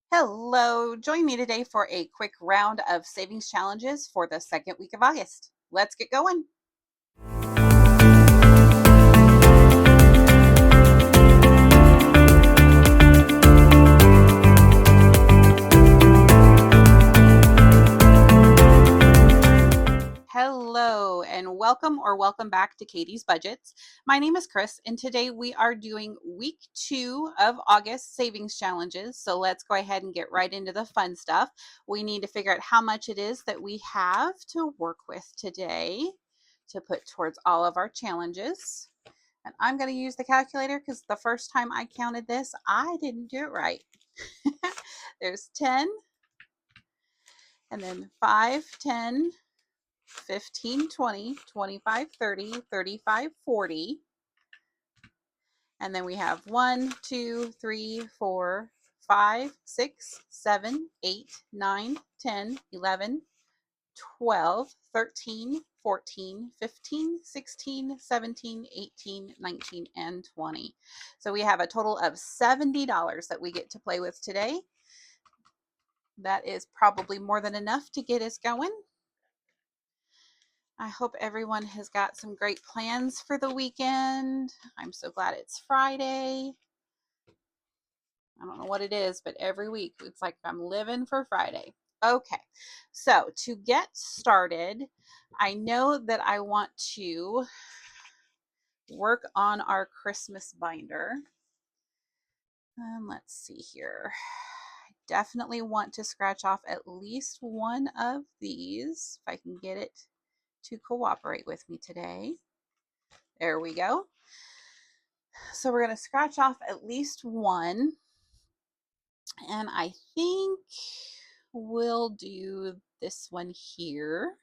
Hello, join me today for a quick round of savings challenges for the second week of August. Let's get going. Hello and welcome back to Katie's Budgets. My name is Kris and today we are doing week 2 of August savings challenges. So let's go ahead and get right into the fun stuff. We need to figure out how much it is that we have to work with today to put towards all of our challenges. And I'm going to use the calculator because the first time I counted this, I didn't do it right. There's 10 and then 5, 10, 15, 20, 25, 30, 35, 40. And then we have 1, 2, 3, 4, 5, 6, 7, 8, 9, 10, 11, 12, 13, 14, 15, 16, 17, 18, 19, and 20. So we have a total of $70 that we get to play with today. That is probably more than enough to get us going. I hope everyone has got some great plans for the weekend. I'm so glad it's Friday. I don't know what it is, but every week it's like I'm living for Friday. Okay, so to get started, I know that I want to work on our Christmas binder. Let's see here. I definitely want to scratch off at least one of these if I can get it to cooperate with me today. There we go. So we're going to scratch off at least one. And I think we'll do this one here.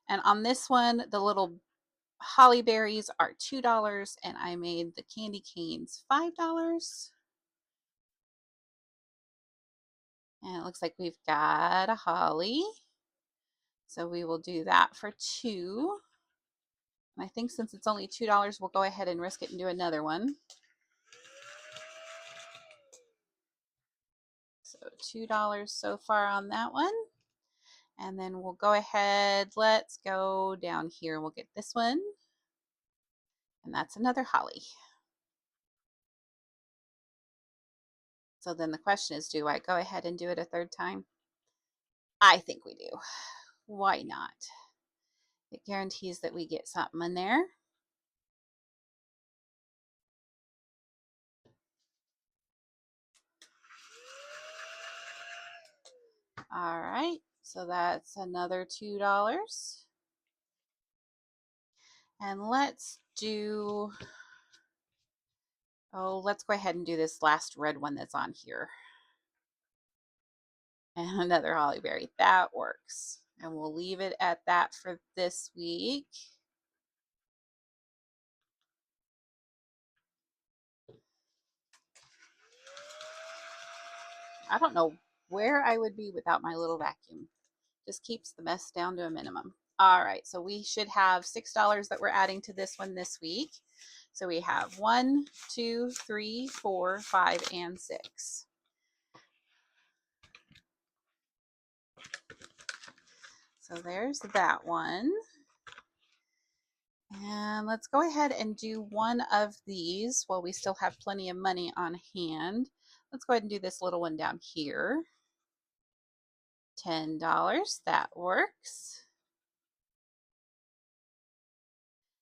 And on this one, the little holly berries are $2 and I made the candy canes $5. And it looks like we've got a holly. So we will do that for 2. And I think since it's only $2, we'll go ahead and risk it and do another one. So $2 so far on that one. And then we'll go ahead, let's go down here. We'll get this one. And that's another holly. So then the question is, do I go ahead and do it a third time? I think we do. Why not? It guarantees that we get something in there. All right, so that's another $2. And let's do, let's go ahead and do this last red one that's on here. And another holly berry. That works. And we'll leave it at that for this week. I don't know where I would be without my little vacuum. Just keeps the mess down to a minimum. All right, so we should have $6 that we're adding to this one this week. So we have 1, 2, 3, 4, 5, and 6. So there's that one. And let's go ahead and do one of these while we still have plenty of money on hand. Let's go ahead and do this little one down here. $10, that works.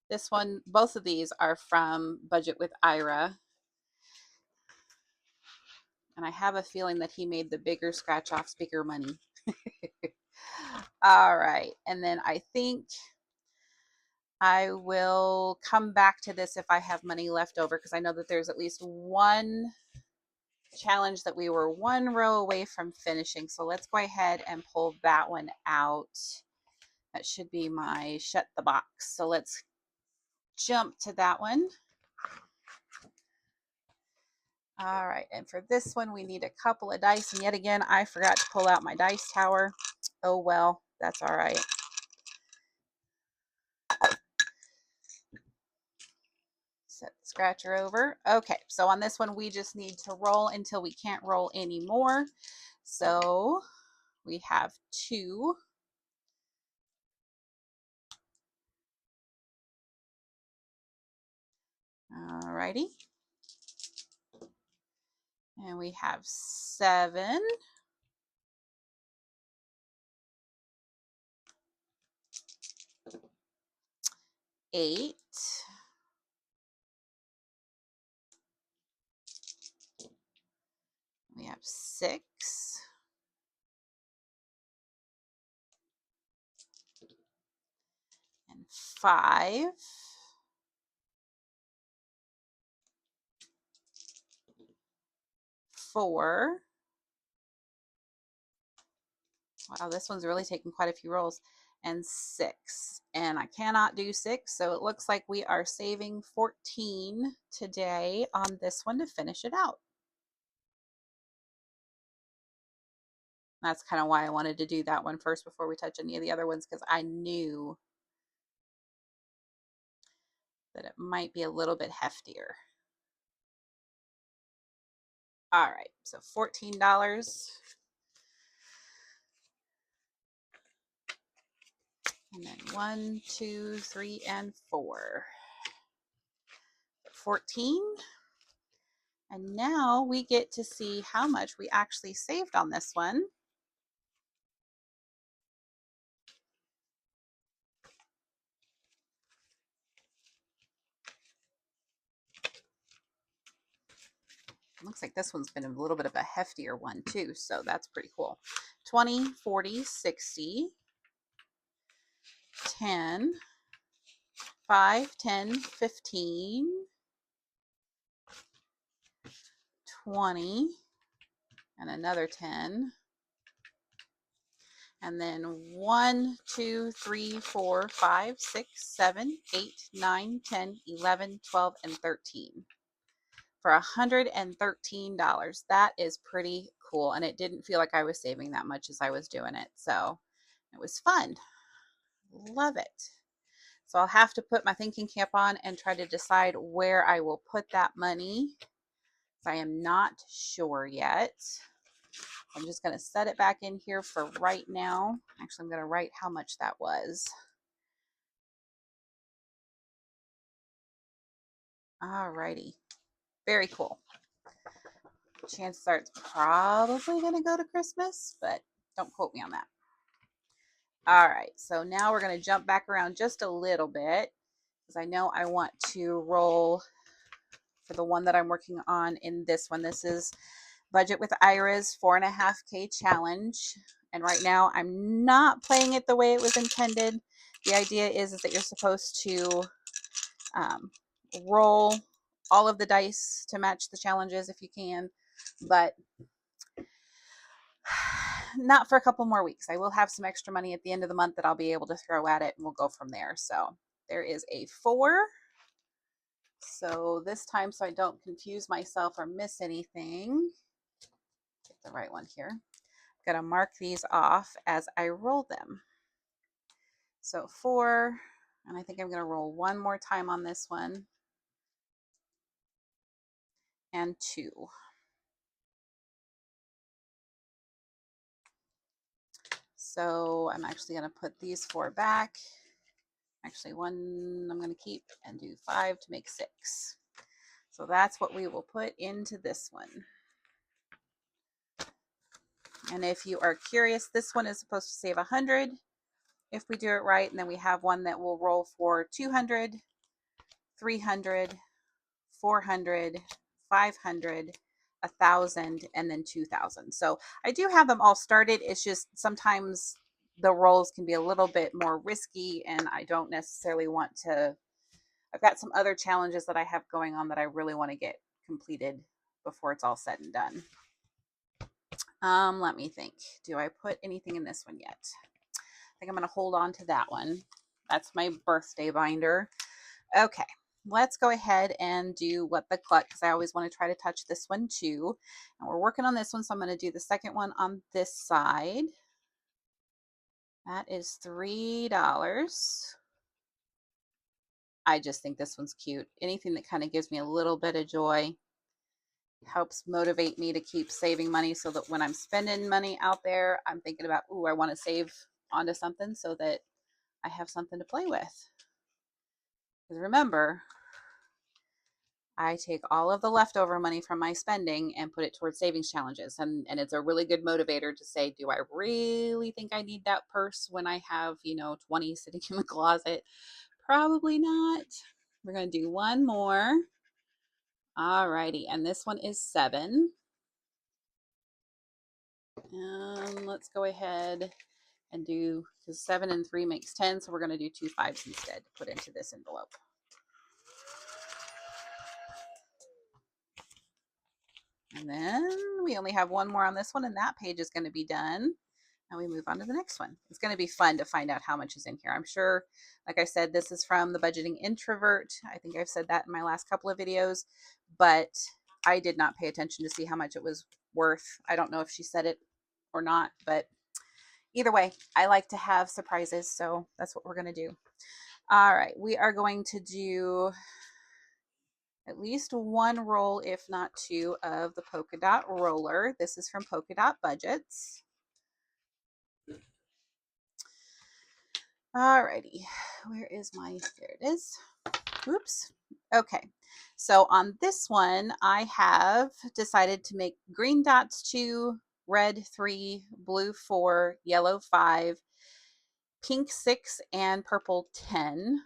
This one, both of these are from Budget with Ira. And I have a feeling that he made the bigger scratch offs bigger money. All right. And then I think I will come back to this if I have money left over because I know that there's at least one challenge that we were one row away from finishing. So let's go ahead and pull that one out. That should be my shut the box. So let's jump to that one. All right, and for this one, we need a couple of dice. And yet again, I forgot to pull out my dice tower. Oh, well, that's all right. Set the scratcher over. Okay, so on this one, we just need to roll until we can't roll anymore. So we have 2. Alrighty. And we have 7. Eight. We have 6. And 5. 4. Wow, this one's really taking quite a few rolls. And 6. And I cannot do 6, so it looks like we are saving 14 today on this one to finish it out. That's kind of why I wanted to do that one first before we touch any of the other ones, because I knew that it might be a little bit heftier. All right, so $14. And then 1, 2, 3, and 4. 14. And now we get to see how much we actually saved on this one. Looks like this one's been a little bit of a heftier one too, so that's pretty cool. 20, 40, 60, 10, 5, 10, 15, 20, and another 10. And then 1, 2, 3, 4, 5, 6, 7, 8, 9, 10, 11, 12, and 13. For $113. That is pretty cool. And it didn't feel like I was saving that much as I was doing it. So it was fun. Love it. So I'll have to put my thinking cap on and try to decide where I will put that money. I am not sure yet. I'm just going to set it back in here for right now. Actually, I'm going to write how much that was. Alrighty. Very cool. Chances are it's probably going to go to Christmas, but don't quote me on that. All right, so now we're going to jump back around just a little bit because I know I want to roll for the one that I'm working on in this one. This is Budget with Ira's 4.5K challenge. And right now I'm not playing it the way it was intended. The idea is that you're supposed to roll all of the dice to match the challenges if you can, but not for a couple more weeks. I will have some extra money at the end of the month that I'll be able to throw at it, and we'll go from there. So there is a 4. So this time, so I don't confuse myself or miss anything, get the right one here. I'm going to mark these off as I roll them. So 4, and I think I'm going to roll one more time on this one, and 2. So I'm actually going to put these 4 back. Actually, 1 I'm going to keep and do 5 to make 6. So that's what we will put into this one. And if you are curious, this one is supposed to save 100 if we do it right. And then we have one that will roll for 200, 300, 400, 500, 1,000, and then 2,000. So I do have them all started. It's just sometimes the rolls can be a little bit more risky, and I don't necessarily want to. I've got some other challenges that I have going on that I really want to get completed before it's all said and done. Let me think. Do I put anything in this one yet? I think I'm going to hold on to that one. That's my birthday binder. Okay, let's go ahead and do What the Cluck, because I always want to try to touch this one too. And we're working on this one, so I'm going to do the second one on this side. That is $3. I just think this one's cute. Anything that kind of gives me a little bit of joy helps motivate me to keep saving money, so that when I'm spending money out there, I'm thinking about, ooh, I want to save onto something so that I have something to play with. Because remember, I take all of the leftover money from my spending and put it towards savings challenges. And it's a really good motivator to say, do I really think I need that purse when I have, 20 sitting in the closet? Probably not. We're going to do one more. All righty. And this one is 7. Let's go ahead and do, because 7 and 3 makes 10. So we're going to do 2 5s instead to put into this envelope. And then we only have one more on this one, and that page is going to be done. And we move on to the next one. It's going to be fun to find out how much is in here. I'm sure, like I said, this is from the Budgeting Introvert. I think I've said that in my last couple of videos, but I did not pay attention to see how much it was worth. I don't know if she said it or not, but either way, I like to have surprises, so that's what we're going to do. All right, we are going to do at least one roll, if not 2, of the polka dot roller. This is from Polka Dot Budgets. Alrighty, where is my, there it is. Oops. Okay, so on this one, I have decided to make green dots 2, red 3, blue 4, yellow 5, pink 6, and purple 10.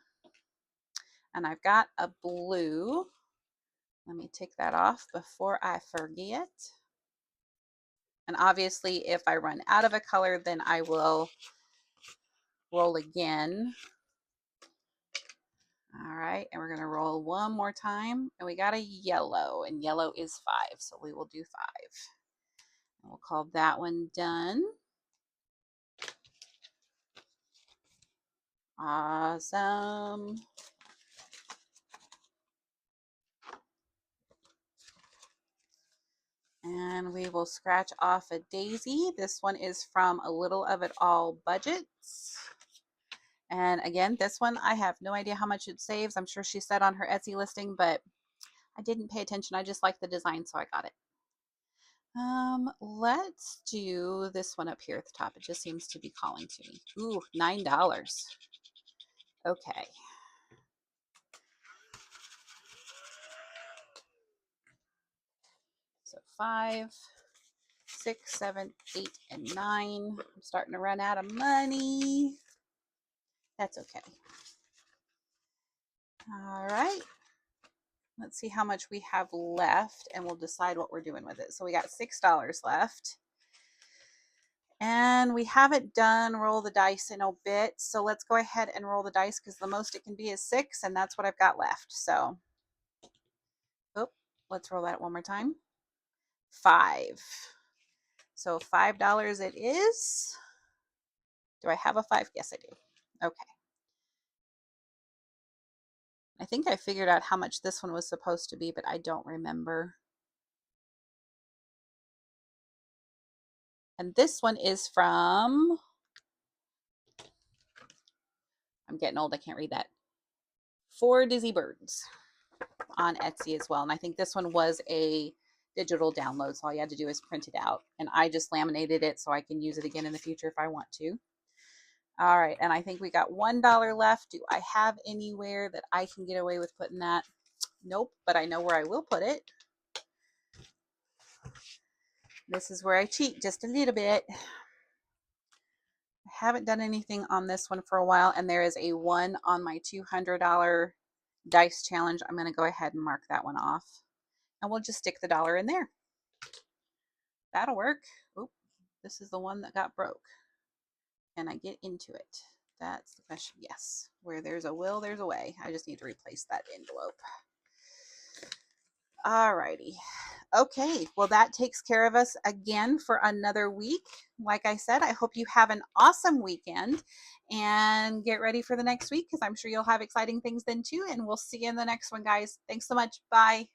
And I've got a blue. Let me take that off before I forget. And obviously, if I run out of a color, then I will roll again. All right, and we're going to roll one more time. And we got a yellow, and yellow is 5. So we will do 5. And we'll call that one done. Awesome. And we will scratch off a daisy. This one is from A Little of It All Budgets. And again, this one, I have no idea how much it saves. I'm sure she said on her Etsy listing, but I didn't pay attention. I just like the design, so I got it. Let's do this one up here at the top. It just seems to be calling to me. Ooh, $9. Okay. So 5, 6, 7, 8, and 9. I'm starting to run out of money. That's okay. All right. Let's see how much we have left, and we'll decide what we're doing with it. So we got $6 left. And we haven't done roll the dice in a bit. So let's go ahead and roll the dice, because the most it can be is 6, and that's what I've got left. So, let's roll that one more time. 5. So $5 it is. Do I have a 5? Yes, I do. Okay. I think I figured out how much this one was supposed to be, but I don't remember. And this one is from, I'm getting old, I can't read that, 4 Dizzy Birds on Etsy as well. And I think this one was a digital download, so all you had to do is print it out. And I just laminated it so I can use it again in the future if I want to. All right, and I think we got $1 left. Do I have anywhere that I can get away with putting that? Nope, but I know where I will put it. This is where I cheat just a little bit. I haven't done anything on this one for a while, and there is a 1 on my $200 dice challenge. I'm going to go ahead and mark that one off, and we'll just stick the dollar in there. That'll work. Oop, this is the one that got broke. Can I get into it? That's the question. Yes. Where there's a will, there's a way. I just need to replace that envelope. Alrighty. Okay, well, that takes care of us again for another week. Like I said, I hope you have an awesome weekend, and get ready for the next week, because I'm sure you'll have exciting things then too. And we'll see you in the next one, guys. Thanks so much. Bye.